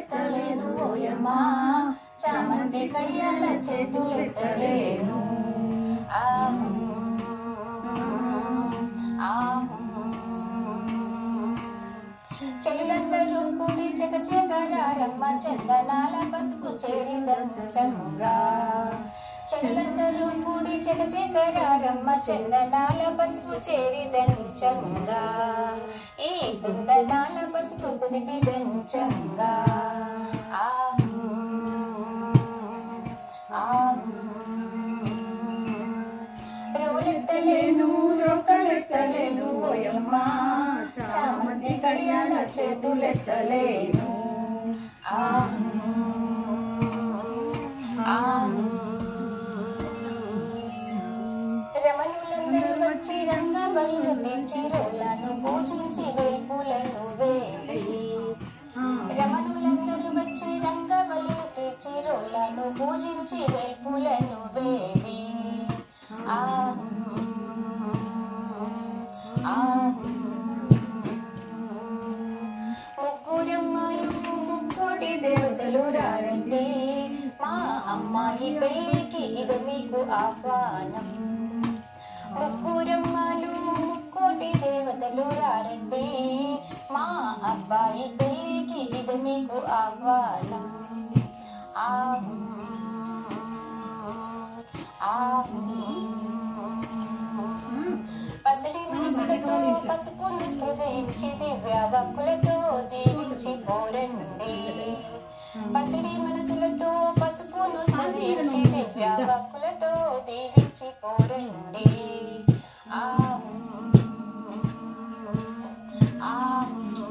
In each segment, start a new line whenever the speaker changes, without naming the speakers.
చేతులెత్తలేను ఓయమ్మా చామంతి కడియాల చేతులెత్తలేను ఆహు ఆహు చెలులందరూ కూడి చకచకరారమ్మ చందనాల పసుపు చేరిదంచముగా చెలులందరూ కూడి చకచకరారమ్మ చందనాల పసుపు చేరిదంచముగా ఈ కుందనాల పసుపు కుదిపిదంచముగా ఆహు ఆహు రోలెత్తలేను రోకలెత్తలేను ఓయమ్మా చామంతి కడియాల చేతులెత్తలేను ఆహు ఆహు రమణులందరూ వచ్చి రంగవల్లు తెచ్చి రోలను పూజించి వేపులను వేడి రమణులందరూ వచ్చి రంగవల్లు తెచ్చి రోలను పూజించి వేపులను వేడి ఆహు ఆహు ముగ్గురమ్మలు ముక్కోటి దేవతలు రారండి మా అమ్మాయి పెళ్ళికి ఇది మీకు ఆహ్వానం ముగ్గురమ్మలు ముక్కోటి దేవతలు రారండి మా అబ్బాయి పెళ్ళికి ఇది మీకు ఆహ్వానం ఆహు ఆహు పసిడి మనసులతో పసుపును స్పృశించి దివ్య భక్తులతో దీవించి పోరండి పసిడి మనసులతో పసుపును స్పృశించి దివ్య భక్తులతో దీవించి పోరండి ఆహు ఆహు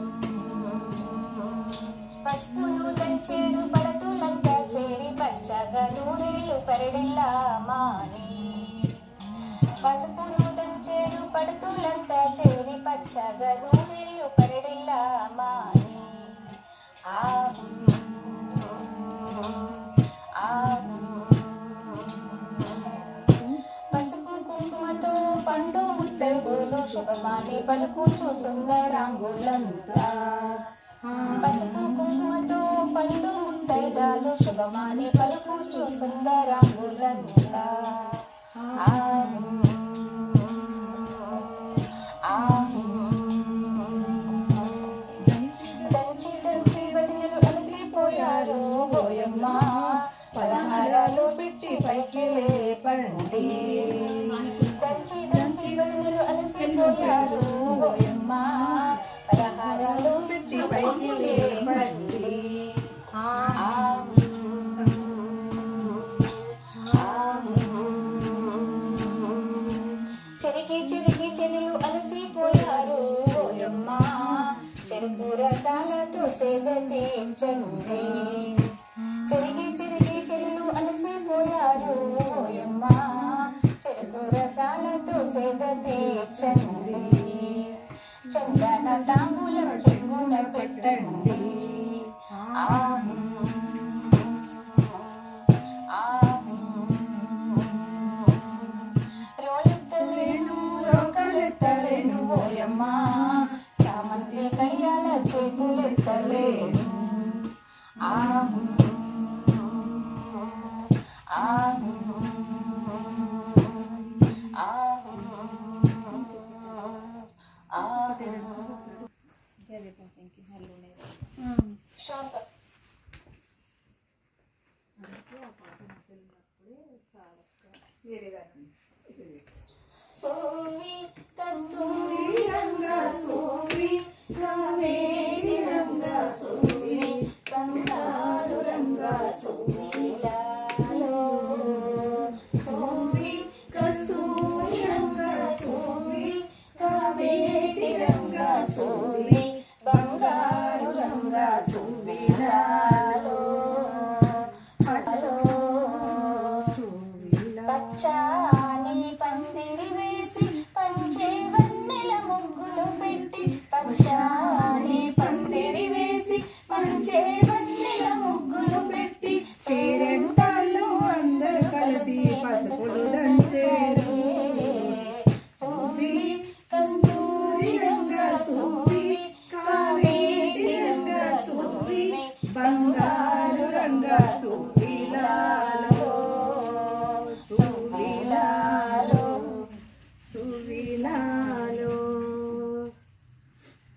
పసుపును దంచేరు పడతులంతా చేరి పచ్చగా నూరేలు పెరడిల్లా మాని పసుపును దంచేరు పడతులంతా చేరి పచ్చగా నూరేలు పెరడిల్లా మాని ఆహు ఆహు పసుపు కుంకుమతో పండు ముత్తైదులు శుభమాని పలుకుచు సుందరాంగులంతా పసుపు కుంకుమతో పండు ముత్తైదాలు శుభమాని పలుకుచు సుందరాంగులంతా ఆహు ఆహు దంచి దంచి వదినలు అలసిపోయారు ఓయమ్మ పలహారాలు పిచ్చి పైకి లేపండి దంచి దంచి వదినలు అలసిపోయారు ఓయమ్మ పలహారాలు పిచ్చి పైకి లేపండి ఆహు ఆహు చెరికి చెరికి చెలులు అలసిపోయారు ఓయమ్మ చెరుకు రసాలతో సేద తీర్చండి చెరికి చెరికి చెలులు అలసిపోయారు ఓయమ్మ చెరుకు రసాలతో సేద తీర్చండి చందన తాంబూలం చెంగున పెట్టండి ఆహు ఆహు రోలెత్తలేను రోకలెత్తలేను ఓయమ్మ చామంతి కడియాల చేతులెత్తలేను ఆహు ఆహు ఆహు ఆహు షార్ట్ సోవి కస్తూరి రంగ సోవి కావేరి రంగ సోవి బంగారు రంగ సోవిలాలో సోవి కస్తూరి రంగ సోవి కావేరి రంగ సోవి బంగారు రంగ సోవిలాలో పచ్చాని పందిరి వేసి పంచే వన్నెల ముగ్గులు పెట్టి పచ్చాని పందిరి వేసి పంచే వన్నెల ముగ్గులు పెట్టి పేరెంటాళ్ళు అందరూ కలిసి పసుపులు దంచేరు సోవి కస్తూరి రంగ సోవి కావేటి రంగ సోవి
బంగారు రంగ సువిలాలో సువిలాలో సువిలాలో